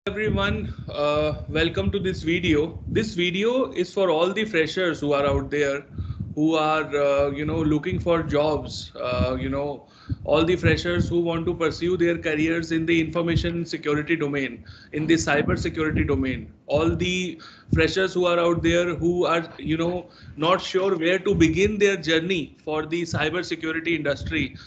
everyone, welcome to this video. This video is for all the freshers who are out there who are looking for jobs, all the freshers who want to pursue their careers in the information security domain, in the cyber security domain, all the freshers who are out there who are not sure where to begin their journey for the cyber security industry.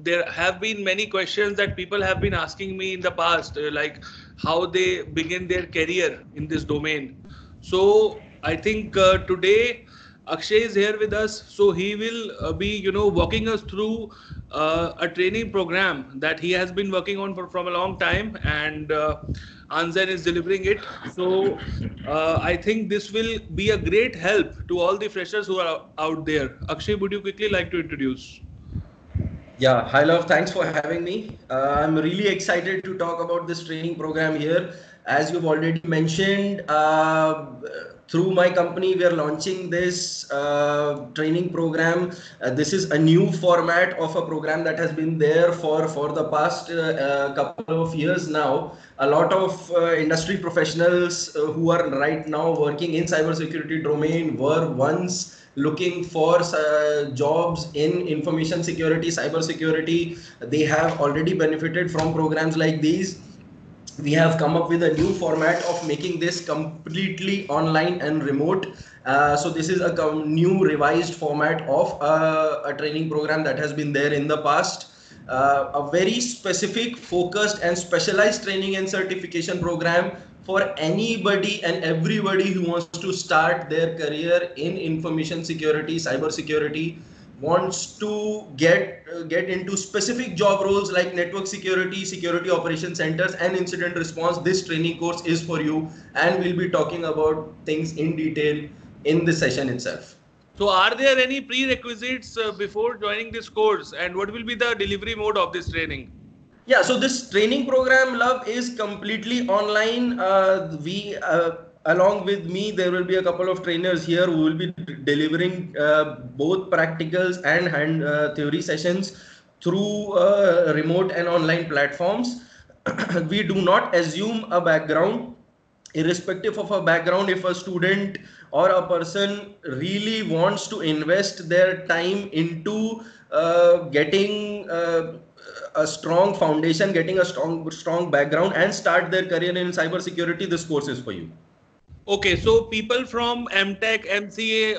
There have been many questions that people have been asking me in the past, like how they begin their career in this domain. So I think today Akshay is here with us, so he will be, walking us through a training program that he has been working on from a long time, and Anzen is delivering it. So I think this will be a great help to all the freshers who are out there. Akshay, would you quickly like to introduce? Yeah, hi love. Thanks for having me. I'm really excited to talk about this training program here. As you've already mentioned, through my company, we are launching this training program. This is a new format of a program that has been there for the past couple of years now. A lot of industry professionals who are right now working in cybersecurity domain were once looking for jobs in information security, cyber security. They have already benefited from programs like these. We have come up with a new format of making this completely online and remote. So this is a new revised format of a training program that has been there in the past. A very specific, focused and specialized training and certification program for anybody and everybody who wants to start their career in information security, cyber security, wants to get into specific job roles like network security, security operation centers and incident response. This training course is for you, and we'll be talking about things in detail in this session itself. So, are there any prerequisites before joining this course, and what will be the delivery mode of this training? Yeah, so this training program, love, is completely online. We along with me, there will be a couple of trainers here who will be delivering both practicals and hand theory sessions through remote and online platforms. We do not assume a background. Irrespective of a background, if a student or a person really wants to invest their time into getting a strong foundation, getting a strong background and start their career in cybersecurity, this course is for you. Okay, so people from MTech, MCA,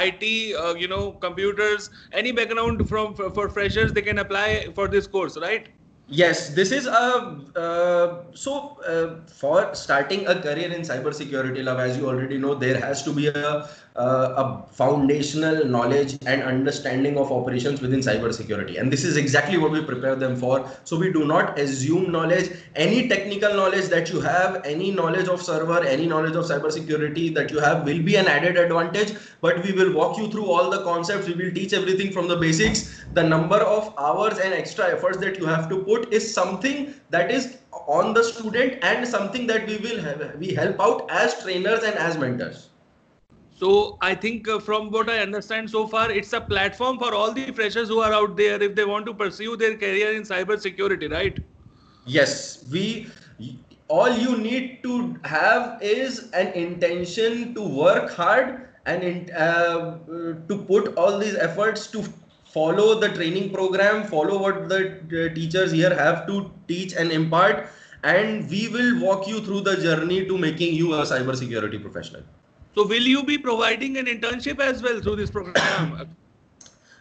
IT, computers, any background for freshers, they can apply for this course, right? Yes, this is a for starting a career in cybersecurity, love, as you already know, there has to be a foundational knowledge and understanding of operations within cybersecurity, and this is exactly what we prepare them for. So we do not assume knowledge. Any technical knowledge that you have, any knowledge of server, any knowledge of cybersecurity that you have will be an added advantage. But we will walk you through all the concepts. We will teach everything from the basics. The number of hours and extra efforts that you have to put is something that is on the student and something that we help out as trainers and as mentors. So I think from what I understand so far, it's a platform for all the freshers who are out there if they want to pursue their career in cyber security, right? Yes, all you need to have is an intention to work hard and to put all these efforts to follow the training program, follow what the teachers here have to teach and impart, and we will walk you through the journey to making you a cybersecurity professional. So will you be providing an internship as well through this program?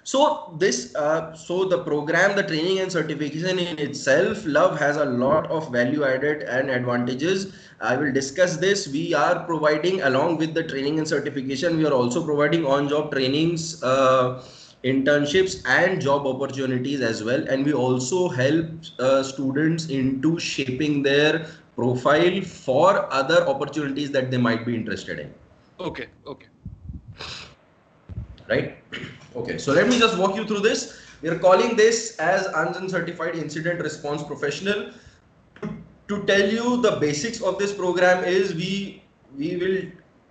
So the program, the training and certification in itself, love, has a lot of value added and advantages. I will discuss this. We are providing, along with the training and certification, we are also providing on-job trainings, internships and job opportunities as well. And we also help students into shaping their profile for other opportunities that they might be interested in. Okay. Right? Okay, so let me just walk you through this. We are calling this as Anjan Certified Incident Response Professional. To tell you the basics of this program is we will,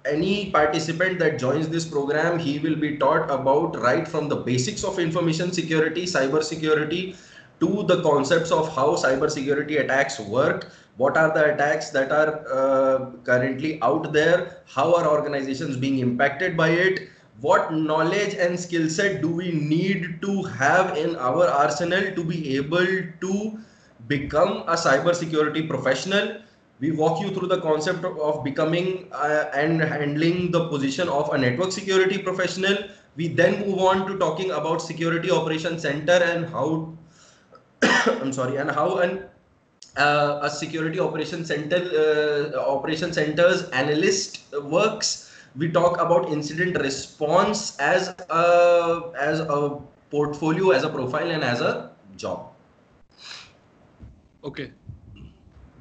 any participant that joins this program, he will be taught about right from the basics of information security, cyber security, to the concepts of how cybersecurity attacks work, what are the attacks that are currently out there, how are organizations being impacted by it, what knowledge and skill set do we need to have in our arsenal to be able to become a cybersecurity professional. We walk you through the concept of becoming and handling the position of a network security professional. We then move on to talking about security operations center and how I'm sorry, and how a security operation centers analyst works. We talk about incident response as a portfolio, as a profile, and as a job. Okay.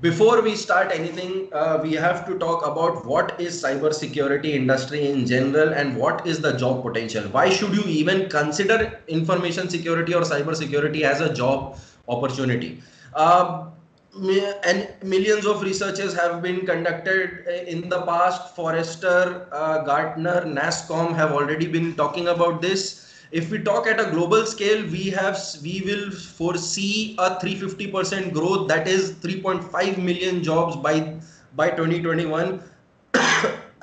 Before we start anything, we have to talk about what is cybersecurity industry in general and what is the job potential. Why should you even consider information security or cybersecurity as a job opportunity? And millions of researches have been conducted in the past. Forrester, Gartner, NASSCOM have already been talking about this. If we talk at a global scale, we will foresee a 350% growth, that is 3.5 million jobs by 2021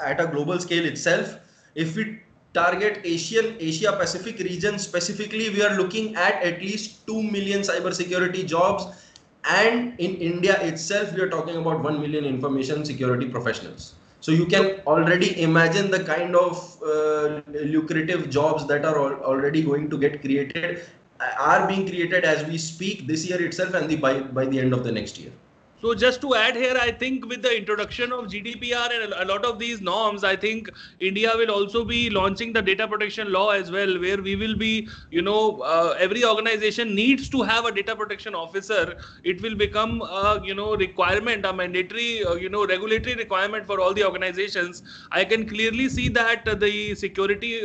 at a global scale itself. If we target Asia Pacific region specifically, we are looking at least 2 million cybersecurity jobs, and in India itself we are talking about 1 million information security professionals. So you can already imagine the kind of lucrative jobs that are already going to get created, are being created as we speak this year itself, and by the end of the next year. So just to add here, I think with the introduction of GDPR and a lot of these norms, I think India will also be launching the data protection law as well, where we will be, every organization needs to have a data protection officer. It will become a, requirement, a mandatory, regulatory requirement for all the organizations. I can clearly see that the security,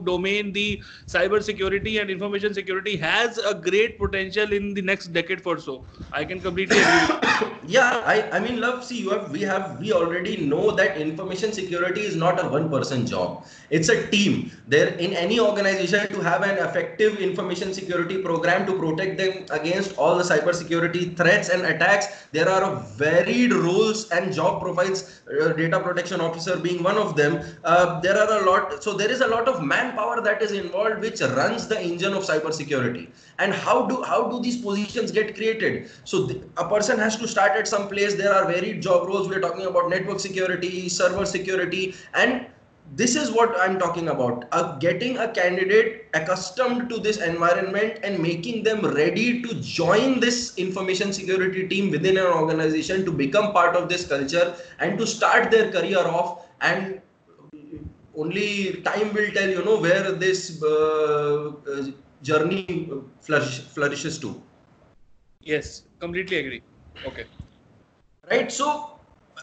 domain, the cyber security and information security has a great potential in the next decade or so. I can completely agree. Yeah, I mean, love, see, we already know that information security is not a one-person job. It's a team. There, in any organization, to have an effective information security program to protect them against all the cybersecurity threats and attacks, there are varied roles and job profiles, data protection officer being one of them. There are a lot, so there is a lot of manpower that is involved, which runs the engine of cybersecurity. And how do these positions get created? So a person has to start at some place. There are varied job roles. We're talking about network security, server security, and this is what I'm talking about. Getting a candidate accustomed to this environment and making them ready to join this information security team within an organization, to become part of this culture and to start their career off. And only time will tell, where this journey flourishes to. Yes, completely agree. Okay. Right. So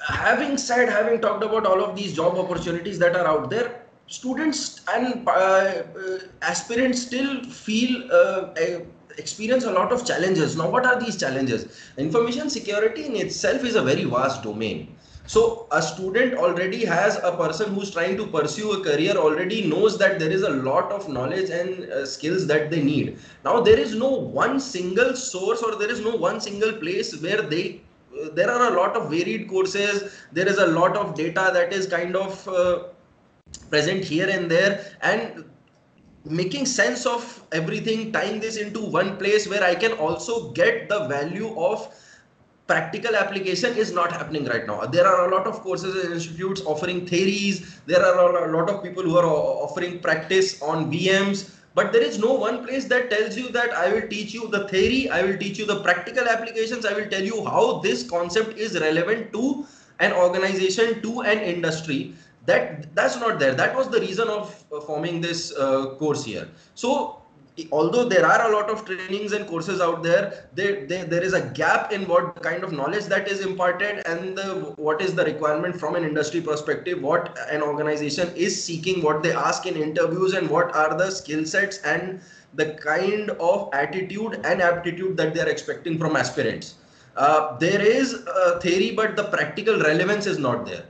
having talked about all of these job opportunities that are out there, students and aspirants still experience a lot of challenges. Now, what are these challenges? Information security in itself is a very vast domain. So a student already has a person who's trying to pursue a career already knows that there is a lot of knowledge and skills that they need. Now, there is no one single source, or there is no one single place where there are a lot of varied courses. There is a lot of data that is kind of present here and there, and making sense of everything, tying this into one place where I can also get the value of practical application is not happening right now. There are a lot of courses and institutes offering theories. There are a lot of people who are offering practice on VMs, but there is no one place that tells you that I will teach you the theory, I will teach you the practical applications, I will tell you how this concept is relevant to an organization, to an industry. That's not there. That was the reason of forming this course here. So although there are a lot of trainings and courses out there, there is a gap in what kind of knowledge that is imparted, and what is the requirement from an industry perspective, what an organization is seeking, what they ask in interviews, and what are the skill sets and the kind of attitude and aptitude that they are expecting from aspirants. There is theory, but the practical relevance is not there.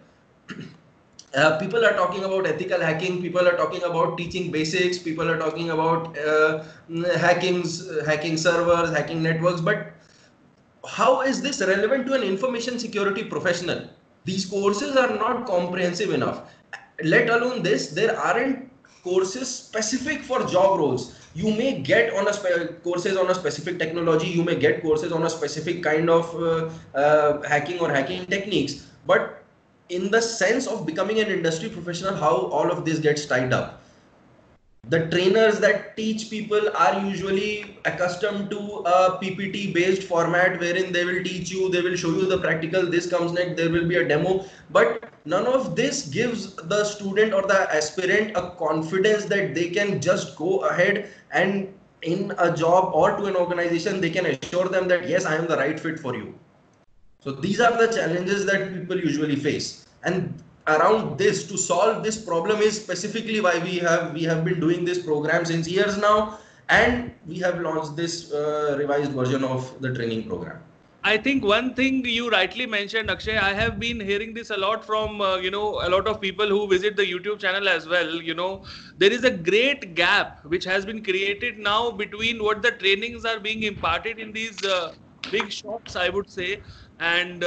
People are talking about ethical hacking, people are talking about teaching basics, people are talking about hacking servers, hacking networks, but how is this relevant to an information security professional? These courses are not comprehensive enough. Let alone this, there aren't courses specific for job roles. You may get on a courses on a specific technology, you may get courses on a specific kind of hacking or hacking techniques, but in the sense of becoming an industry professional, how all of this gets tied up. The trainers that teach people are usually accustomed to a PPT based format wherein they will teach you, they will show you the practical, this comes next, there will be a demo, but none of this gives the student or the aspirant a confidence that they can just go ahead and in a job or to an organization, they can assure them that yes, I am the right fit for you. So these are the challenges that people usually face, and around this, to solve this problem is specifically why we have been doing this program since years now, and we have launched this revised version of the training program. I think one thing you rightly mentioned, Akshay, I have been hearing this a lot from, a lot of people who visit the YouTube channel as well. There is a great gap which has been created now between what the trainings are being imparted in these big shops, I would say. And,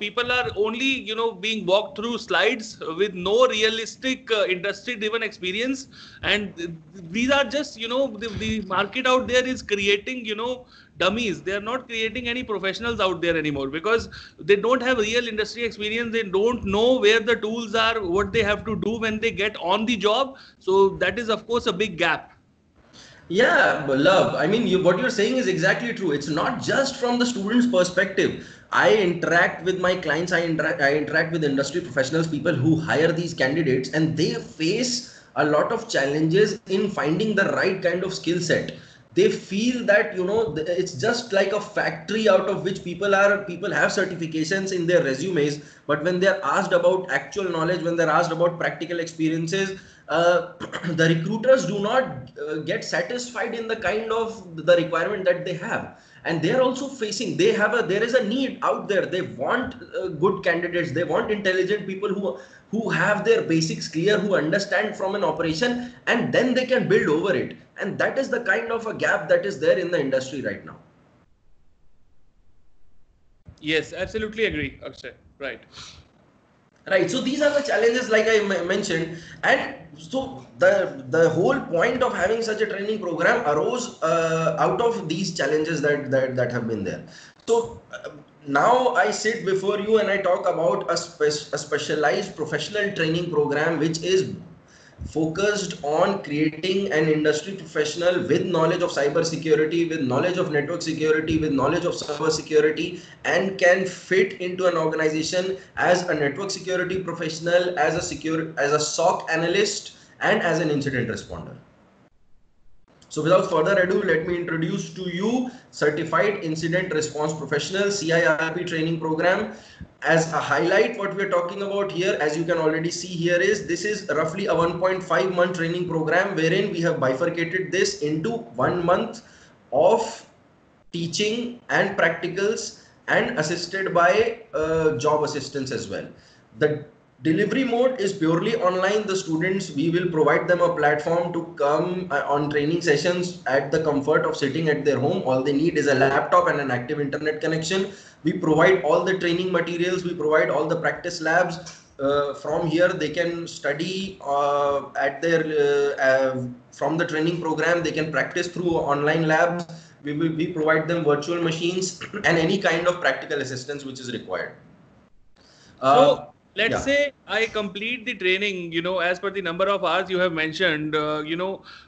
people are only, being walked through slides with no realistic industry driven experience. And these are just, the market out there is creating, dummies. They are not creating any professionals out there anymore because they don't have real industry experience. They don't know where the tools are, what they have to do when they get on the job. So that is, of course, a big gap. Yeah, love. I mean, what you're saying is exactly true. It's not just from the student's perspective. I interact with my clients, I interact with industry professionals, people who hire these candidates, and they face a lot of challenges in finding the right kind of skill set. They feel that it's just like a factory out of which people have certifications in their resumes, but when they're asked about actual knowledge, when they're asked about practical experiences, the recruiters do not get satisfied in the kind of the requirement that they have, and they are also facing, there is a need out there. They want good candidates, they want intelligent people who have their basics clear, who understand from an operation, and then they can build over it. And that is the kind of a gap that is there in the industry right now. Yes, absolutely agree, Akshay. Right. So these are the challenges, like I mentioned, and so the whole point of having such a training program arose out of these challenges that have been there. So now I sit before you and I talk about a specialized professional training program which is focused on creating an industry professional with knowledge of cyber security, with knowledge of network security, with knowledge of server security, and can fit into an organization as a network security professional, as a SOC analyst, and as an incident responder. So without further ado, let me introduce to you Certified Incident Response Professional CIRP training program. As a highlight, what we're talking about here, as you can already see here, is this is roughly a 1.5 month training program wherein we have bifurcated this into 1 month of teaching and practicals and assisted by job assistance as well. The delivery mode is purely online. The students, we will provide them a platform to come on training sessions at the comfort of sitting at their home. All they need is a laptop and an active internet connection. We provide all the training materials, we provide all the practice labs. From here they can study at their from the training program. They can practice through online labs. We provide them virtual machines and any kind of practical assistance which is required. So let's say I complete the training, as per the number of hours you have mentioned,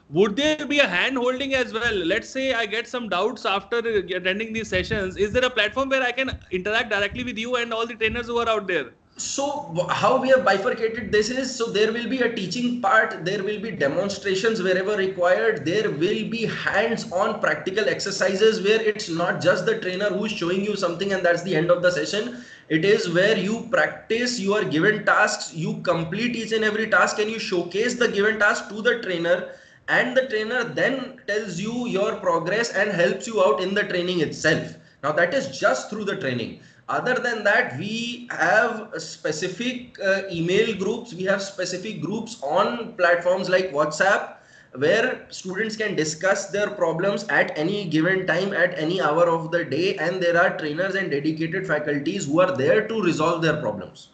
would there be a hand holding as well? Let's say I get some doubts after attending these sessions. Is there a platform where I can interact directly with you and all the trainers who are out there? So how we have bifurcated this is, so there will be a teaching part, there will be demonstrations wherever required, there will be hands-on practical exercises where it's not just the trainer who's showing you something and that's the end of the session. It is where you practice, you are given tasks, you complete each and every task and you showcase the given task to the trainer, and the trainer then tells you your progress and helps you out in the training itself. Now that is just through the training. Other than that, we have specific email groups. We have specific groups on platforms like WhatsApp, where students can discuss their problems at any given time, at any hour of the day, and there are trainers and dedicated faculties who are there to resolve their problems.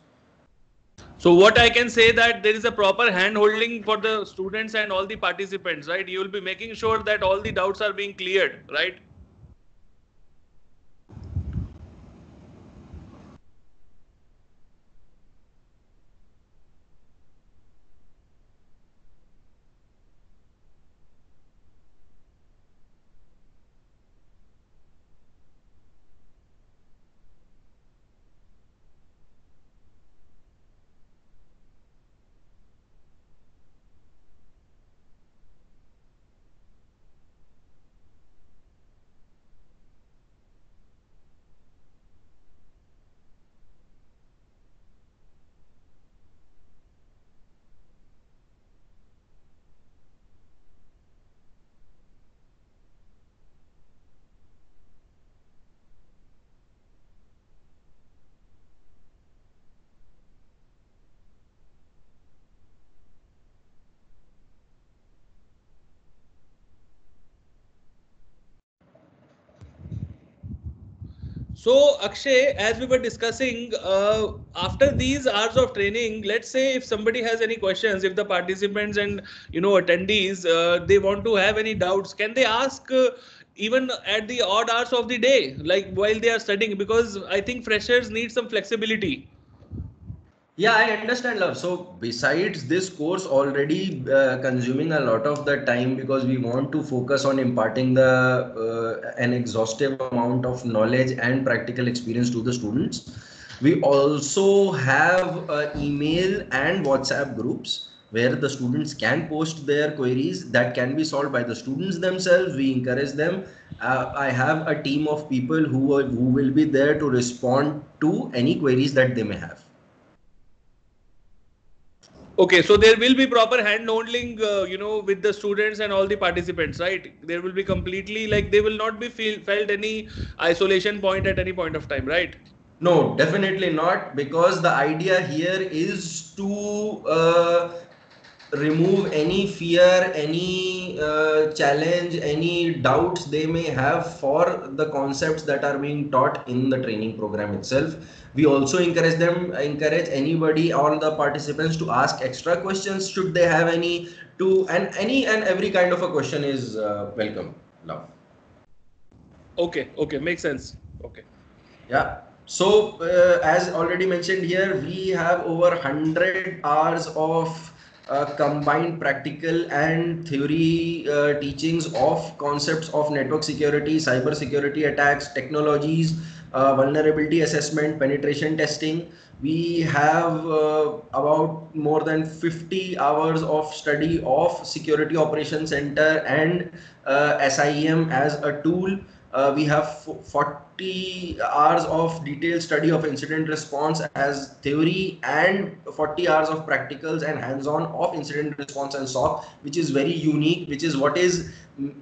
So what I can say that there is a proper hand holding for the students and all the participants, right? You will be making sure that all the doubts are being cleared, right? So, Akshay, as we were discussing, after these hours of training, let's say if somebody has any questions, if the participants and attendees they want to have any doubts, can they ask even at the odd hours of the day, like while they are studying? Because I think freshers need some flexibility. Yeah, I understand, love. So besides this course already consuming a lot of the time, because we want to focus on imparting the an exhaustive amount of knowledge and practical experience to the students, we also have email and WhatsApp groups where the students can post their queries that can be solved by the students themselves. We encourage them. I have a team of people who will be there to respond to any queries that they may have. Okay, so there will be proper hand holding, with the students and all the participants, right? There will be completely like they will not be felt any isolation point at any point of time, right? No, definitely not, because the idea here is to remove any fear, any challenge, any doubts they may have for the concepts that are being taught in the training program itself. We also encourage anybody, all the participants, to ask extra questions should they have any, to and any and every kind of a question is welcome. Love. Okay, makes sense. Okay. Yeah. So, as already mentioned here, we have over 100 hours of combined practical and theory teachings of concepts of network security, cyber security attacks, technologies, vulnerability assessment, penetration testing. We have about more than 50 hours of study of Security Operations Center and SIEM as a tool. We have 40 hours of detailed study of incident response as theory, and 40 hours of practicals and hands-on of incident response and SOC, which is very unique, which is what is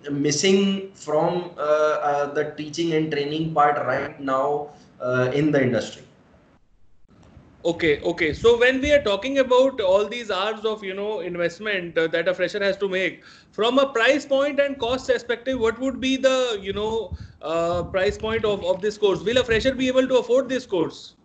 missing from the teaching and training part right now in the industry. Okay. So when we are talking about all these hours of investment that a fresher has to make, from a price point and cost perspective, what would be the price point of this course? Will a fresher be able to afford this course?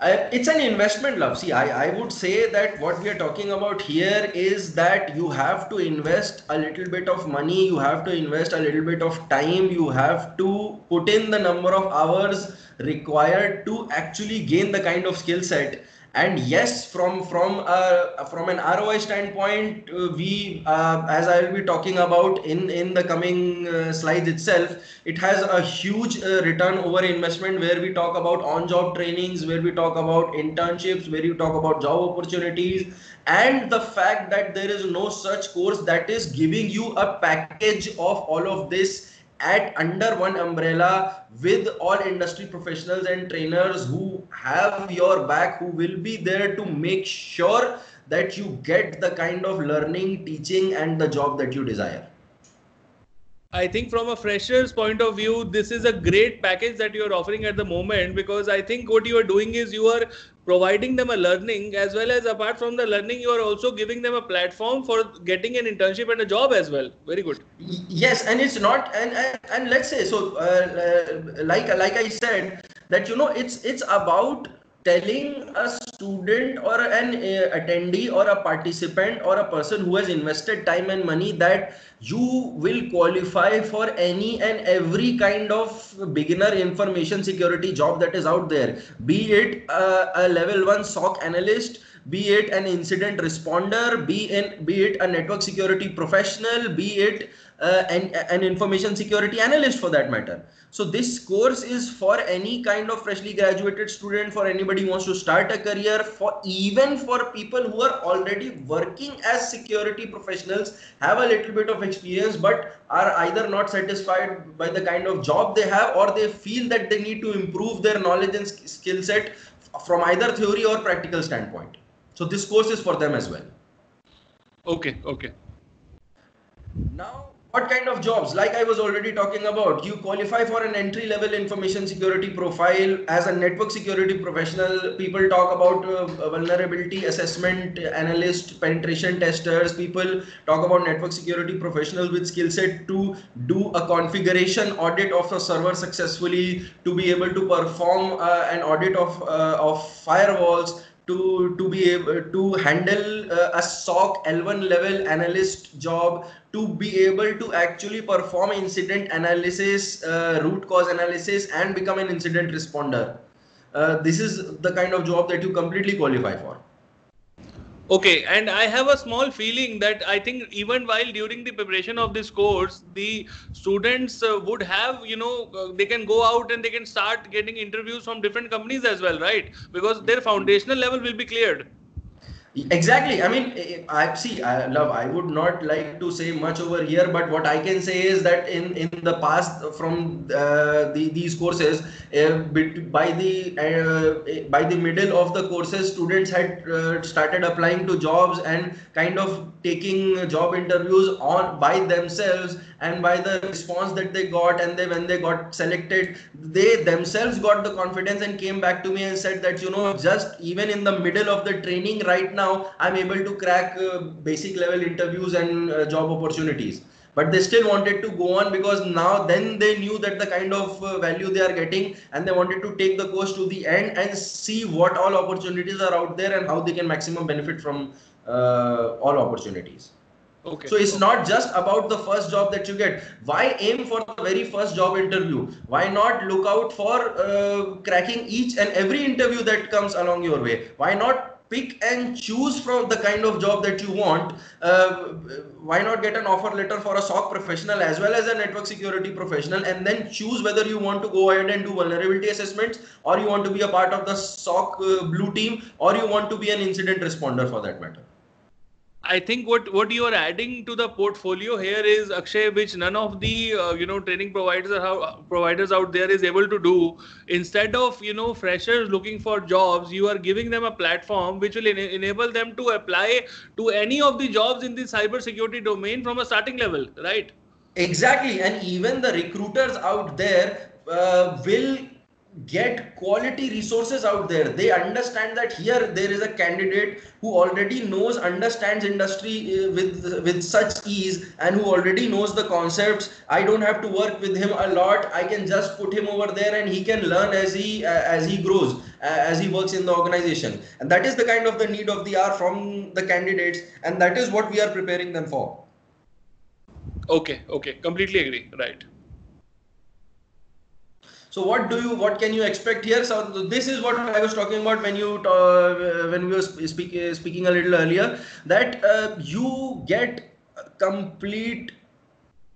It's an investment, love. See, I would say that what we are talking about here is that you have to invest a little bit of money, you have to invest a little bit of time, you have to put in the number of hours required to actually gain the kind of skill set. And yes, from an ROI standpoint, we as I will be talking about in the coming slides itself, it has a huge return over investment, where we talk about on job trainings, where we talk about internships, where you talk about job opportunities, and the fact that there is no such course that is giving you a package of all of this at under one umbrella, with all industry professionals and trainers who have your back, who will be there to make sure that you get the kind of learning, teaching, and the job that you desire. I think from a fresher's point of view, this is a great package that you are offering at the moment, because I think what you are doing is you are providing them a learning, as well as apart from the learning, you are also giving them a platform for getting an internship and a job as well. Very good. Yes, and it's not, and let's say so, like I said, that it's about telling a student or an attendee or a participant or a person who has invested time and money that you will qualify for any and every kind of beginner information security job that is out there, be it a level 1 SOC analyst, be it an incident responder, be it a network security professional, be it an information security analyst for that matter. So this course is for any kind of freshly graduated student, for anybody who wants to start a career, for even for people who are already working as security professionals, have a little bit of experience, but are either not satisfied by the kind of job they have, or they feel that they need to improve their knowledge and skill set from either theory or practical standpoint. So this course is for them as well. Okay, okay. Now, what kind of jobs? Like I was already talking about, you qualify for an entry-level information security profile as a network security professional. People talk about vulnerability assessment analyst, penetration testers. People talk about network security professionals with skill set to do a configuration audit of a server successfully, to be able to perform an audit of firewalls, to be able to handle a SOC L1 level analyst job, to be able to actually perform incident analysis, root cause analysis, and become an incident responder. This is the kind of job that you completely qualify for. Okay, and I have a small feeling that I think even while during the preparation of this course, the students would have, they can go out and they can start getting interviews from different companies as well, right? Because their foundational level will be cleared. Exactly. I mean, I would not like to say much over here, but what I can say is that in the past, from these courses, by the middle of the courses, students had started applying to jobs and kind of taking job interviews on by themselves, and by the response that they got, and when they got selected, they themselves got the confidence and came back to me and said that, just even in the middle of the training right now, I'm able to crack basic level interviews and job opportunities. But they still wanted to go on, because now then they knew that the kind of value they are getting, and they wanted to take the course to the end and see what all opportunities are out there and how they can maximum benefit from all opportunities. Okay. So it's not just about the first job that you get. Why aim for the very first job interview? Why not look out for cracking each and every interview that comes along your way? Why not pick and choose from the kind of job that you want? Why not get an offer letter for a SOC professional as well as a network security professional, and then choose whether you want to go ahead and do vulnerability assessments, or you want to be a part of the SOC blue team, or you want to be an incident responder for that matter. I think what you are adding to the portfolio here is, Akshay, which none of the training providers out there is able to do. Instead of freshers looking for jobs, you are giving them a platform which will enable them to apply to any of the jobs in the cybersecurity domain from a starting level, right? Exactly, and even the recruiters out there will get quality resources out there. They understand that here there is a candidate who already understands industry with such ease, and who already knows the concepts. I don't have to work with him a lot. I can just put him over there, and he can learn as he grows, as he works in the organization. And that is the kind of the need of the hour from the candidates, and that is what we are preparing them for. Okay, completely agree, right. So what can you expect here? So this is what I was talking about when we were speaking a little earlier, that you get complete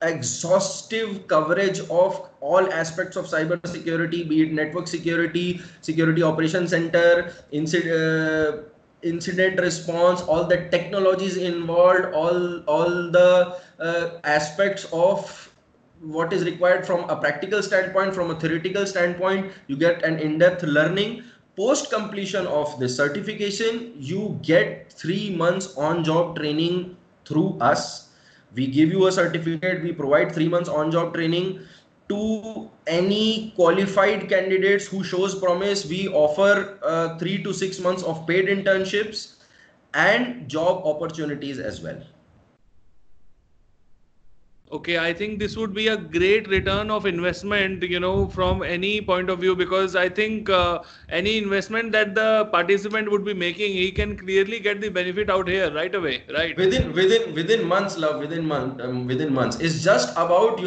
exhaustive coverage of all aspects of cyber security, be it network security, security operations center, incident response, all the technologies involved, all the aspects of what is required from a practical standpoint, from a theoretical standpoint. You get an in-depth learning. Post completion of this certification, you get 3 months on job training through us. We give you a certificate. We provide 3 months on-job training to any qualified candidates who shows promise. We offer 3 to 6 months of paid internships and job opportunities as well. Okay, I think this would be a great return of investment, from any point of view, because I think any investment that the participant would be making, he can clearly get the benefit out here right away, right? Within months, love, within months. It's just about,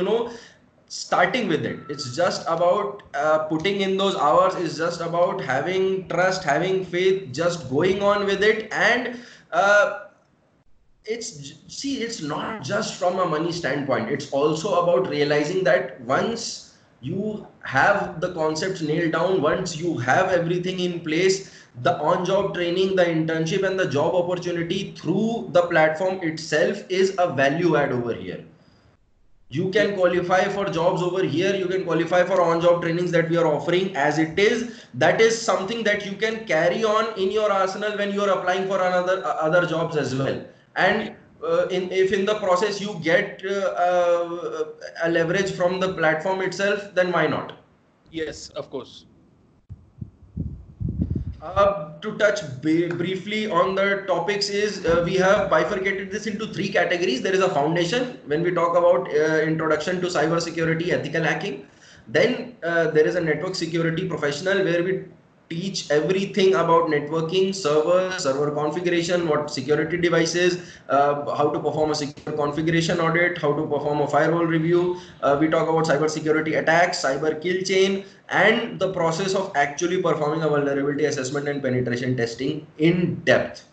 starting with it. It's just about putting in those hours. It's just about having trust, having faith, just going on with it. And it's not just from a money standpoint. It's also about realizing that once you have the concepts nailed down, once you have everything in place, the on-job training, the internship, and the job opportunity through the platform itself is a value add over here. You can qualify for jobs over here. You can qualify for on-job trainings that we are offering as it is. That is something that you can carry on in your arsenal when you are applying for other jobs as well. And if in the process you get a leverage from the platform itself, then why not? Yes, of course. To touch briefly on the topics is we have bifurcated this into 3 categories. There is a foundation when we talk about introduction to cyber security, ethical hacking. Then there is a network security professional where we teach everything about networking, server configuration, what security devices, how to perform a secure configuration audit, how to perform a firewall review. We talk about cyber security attacks, cyber kill chain, and the process of actually performing a vulnerability assessment and penetration testing in depth.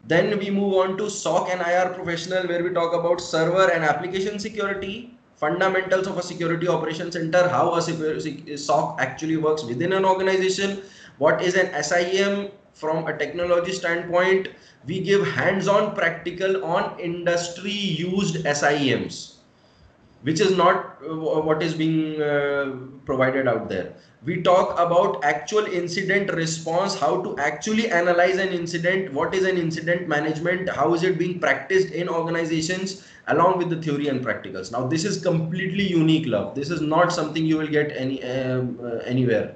Then we move on to SOC and IR professional, where we talk about server and application security, fundamentals of a security operations center, how a SOC actually works within an organization, what is an SIEM from a technology standpoint. We give hands-on practical on industry used SIEMs, which is not what is being provided out there. We talk about actual incident response, how to actually analyze an incident, what is an incident management, how is it being practiced in organizations, along with the theory and practicals. Now, this is completely unique, love. This is not something you will get anywhere.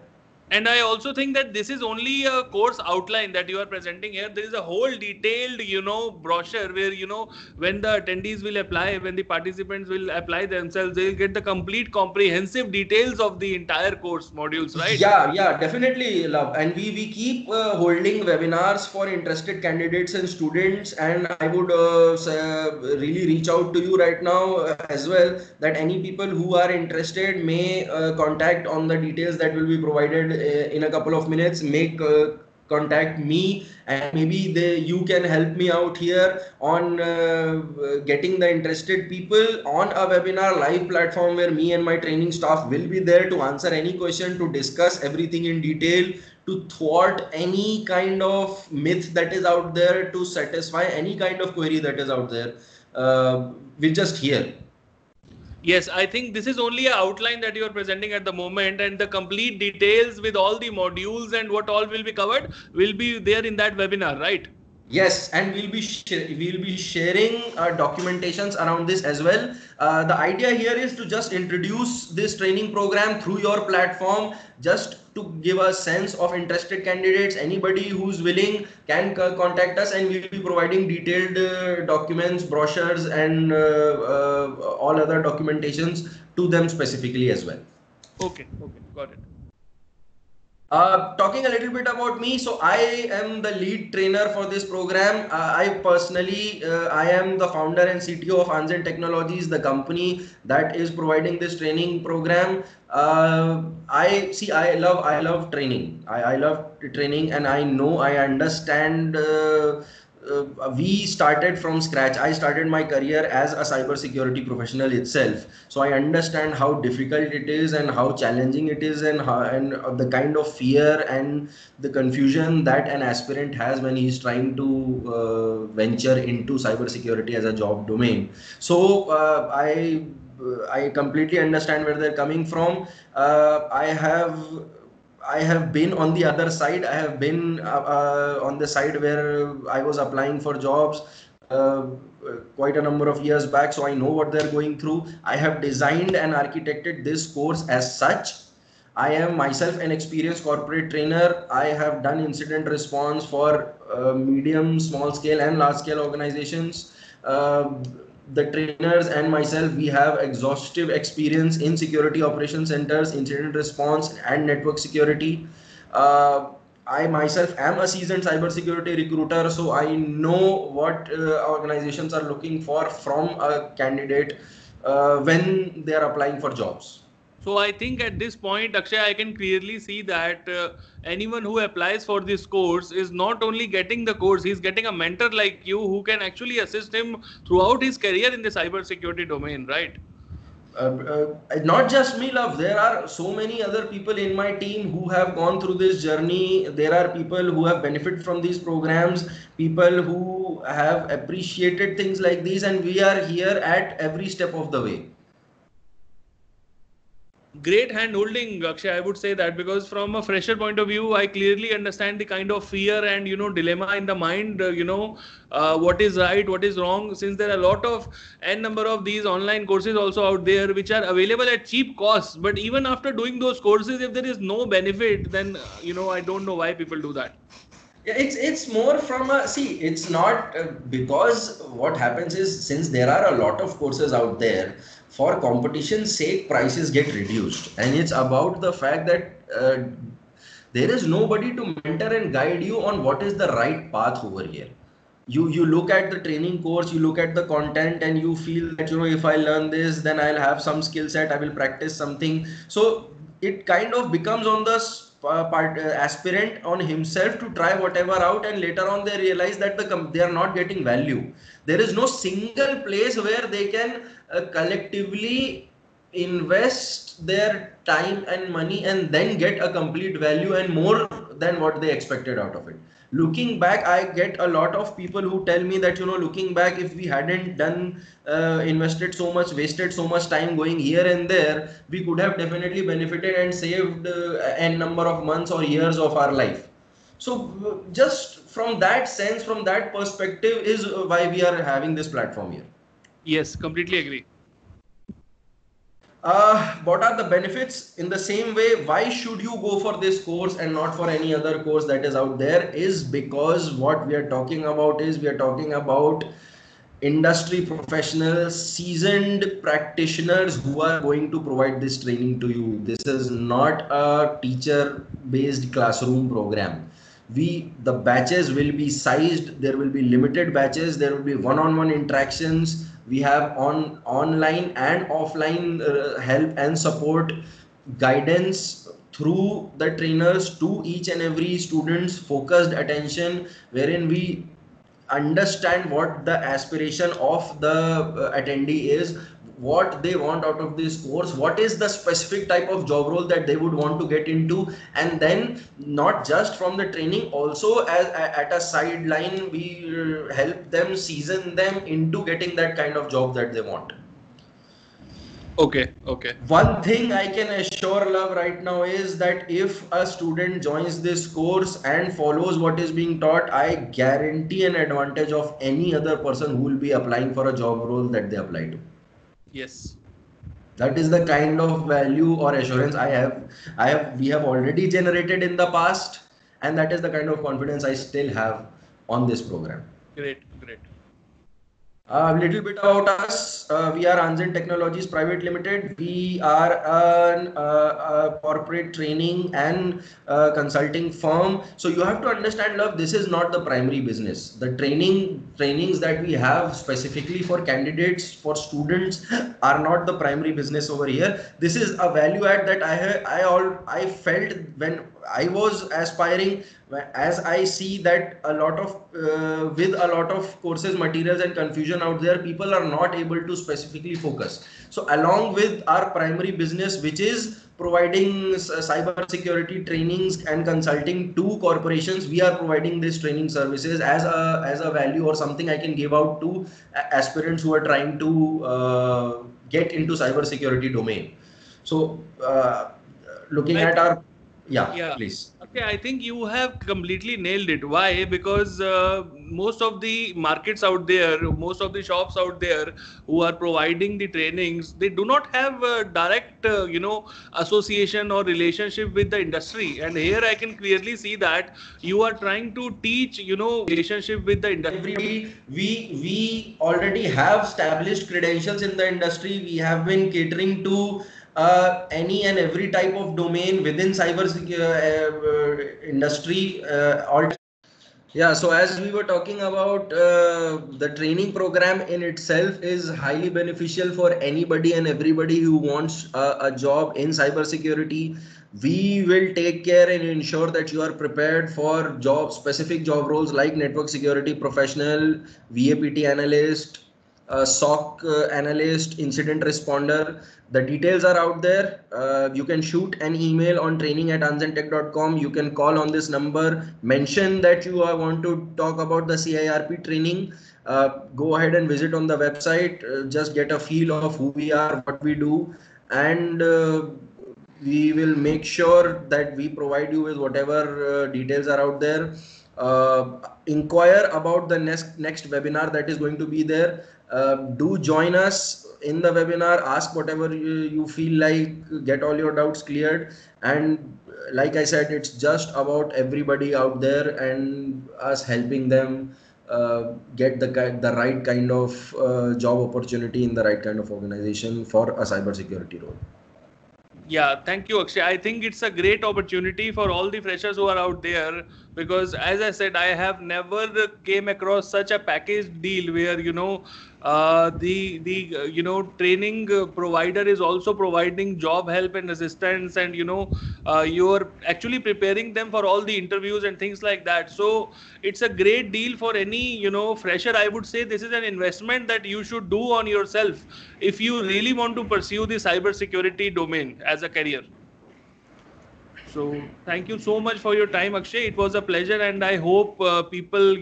And I also think that this is only a course outline that you are presenting here. There is a whole detailed, brochure where, when the attendees will apply, when the participants will apply themselves, they'll get the complete comprehensive details of the entire course modules, right? Yeah, definitely, love. And we keep holding webinars for interested candidates and students. And I would really reach out to you right now as well, that any people who are interested may contact on the details that will be provided in a couple of minutes. Contact me, and maybe you can help me out here on getting the interested people on a webinar live platform where me and my training staff will be there to answer any question, to discuss everything in detail, to thwart any kind of myth that is out there, to satisfy any kind of query that is out there. We're just here. Yes, I think this is only an outline that you are presenting at the moment, and the complete details with all the modules and what all will be covered will be there in that webinar, right? Yes, and we'll be sharing documentations around this as well. The idea here is to just introduce this training program through your platform, just to give a sense of interested candidates. Anybody who's willing can contact us, and we'll be providing detailed documents, brochures, and all other documentations to them specifically as well. Okay, got it. Talking a little bit about me, so I am the lead trainer for this program. I personally, I am the founder and CTO of Anzen Technologies, the company that is providing this training program. I love training. I love training, and I know, I understand. We started from scratch. I started my career as a cybersecurity professional itself, so I understand how difficult it is and how challenging it is, and the kind of fear and the confusion that an aspirant has when he's trying to venture into cybersecurity as a job domain. So I completely understand where they're coming from. I have been on the other side. I have been on the side where I was applying for jobs. quite a number of years back, so I know what they're going through. I have designed and architected this course as such. I am myself an experienced corporate trainer. I have done incident response for medium, small scale, and large scale organizations. The trainers and myself, we have exhaustive experience in security operation centers, incident response, and network security. Uh, I myself am a seasoned cybersecurity recruiter, so I know what organizations are looking for from a candidate when they are applying for jobs. So I think at this point, Akshay, I can clearly see that anyone who applies for this course is not only getting the course, he's getting a mentor like you who can actually assist him throughout his career in the cybersecurity domain, right? Not just me, love. There are so many other people in my team who have gone through this journey. There are people who have benefited from these programs, people who have appreciated things like these, and we are here at every step of the way. Great hand holding, Akshay. I would say that because from a fresher point of view, I clearly understand the kind of fear and dilemma in the mind. What is right, what is wrong. Since there are a lot of n number of these online courses also out there which are available at cheap costs, but even after doing those courses, if there is no benefit, then I don't know why people do that. Yeah, it's more from a see. It's not because what happens is, since there are a lot of courses out there, for competition's sake, prices get reduced, and it's about the fact that there is nobody to mentor and guide you on what is the right path over here. You look at the training course, you look at the content, and you feel that if I learn this, then I'll have some skill set, I will practice something. So it kind of becomes on the aspirant on himself to try whatever out, and later on they realize that they are not getting value. There is no single place where they can collectively invest their time and money and then get a complete value and more than what they expected out of it. Looking back, I get a lot of people who tell me that looking back, if we hadn't done invested so much, wasted so much time going here and there, we could have definitely benefited and saved n number of months or years of our life. So just from that sense, from that perspective, is why we are having this platform here. Yes, completely agree. What are the benefits? In the same way, why should you go for this course and not for any other course that is out there, is because what we are talking about is, we are talking about industry professionals, seasoned practitioners who are going to provide this training to you. This is not a teacher based classroom program. The batches will be sized, there will be limited batches, there will be one-on-one interactions. We have online and offline help and support, guidance through the trainers to each and every student's focused attention, wherein we understand what the aspiration of the attendee is, what they want out of this course, what is the specific type of job role that they would want to get into, and then not just from the training, also at a sideline we help them, season them into getting that kind of job that they want. Okay. One thing I can assure, love, right now is that if a student joins this course and follows what is being taught, I guarantee an advantage of any other person who will be applying for a job role that they apply to. Yes. That is the kind of value or assurance we have already generated in the past, and that is the kind of confidence I still have on this program. Great. A little bit about us. We are Anzen Technologies Private Limited. We are a corporate training and consulting firm. So you have to understand, love, this is not the primary business. The trainings that we have specifically for candidates, for students, are not the primary business over here. This is a value add that I felt when I was aspiring. As I see that a lot of with a lot of courses, materials, and confusion out there, people are not able to specifically focus. So along with our primary business, which is providing cyber security trainings and consulting to corporations, we are providing these training services as a value or something I can give out to aspirants who are trying to get into cyber security domain. So looking at our please. Yeah, I think you have completely nailed it. Why? Because most of the markets out there, most of the shops out there who are providing the trainings, they do not have a direct, association or relationship with the industry. And here I can clearly see that you are trying to teach, relationship with the industry. Everybody, we already have established credentials in the industry. We have been catering to any and every type of domain within cyber industry. All Yeah, so as we were talking about, the training program in itself is highly beneficial for anybody and everybody who wants a job in cybersecurity. We will take care and ensure that you are prepared for specific job roles like network security professional, VAPT analyst, SOC analyst, incident responder. The details are out there. You can shoot an email on training@anzentech.com. You can call on this number, mention that you want to talk about the CIRP training. Go ahead and visit on the website. Just get a feel of who we are, what we do, and we will make sure that we provide you with whatever details are out there. Inquire about the next webinar that is going to be there. Do join us in the webinar, ask whatever you feel like, get all your doubts cleared. And like I said, it's just about everybody out there and us helping them get the right kind of job opportunity in the right kind of organization for a cybersecurity role. Yeah, thank you, Akshay. I think it's a great opportunity for all the freshers who are out there, because as I said, I have never came across such a package deal where the training provider is also providing job help and assistance, and you're actually preparing them for all the interviews and things like that. So it's a great deal for any fresher. I would say this is an investment that you should do on yourself if you really want to pursue the cybersecurity domain as a career. So thank you so much for your time, Akshay. It was a pleasure, and I hope people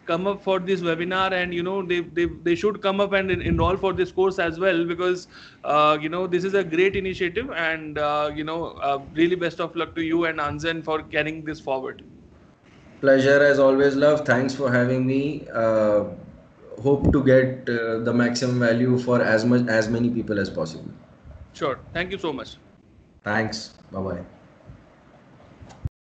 come up for this webinar, and they should come up and enroll for this course as well, because this is a great initiative, and really best of luck to you and Anzen for carrying this forward. Pleasure as always, love. Thanks for having me. Hope to get the maximum value for as many people as possible. Sure. Thank you so much. Thanks. Bye bye.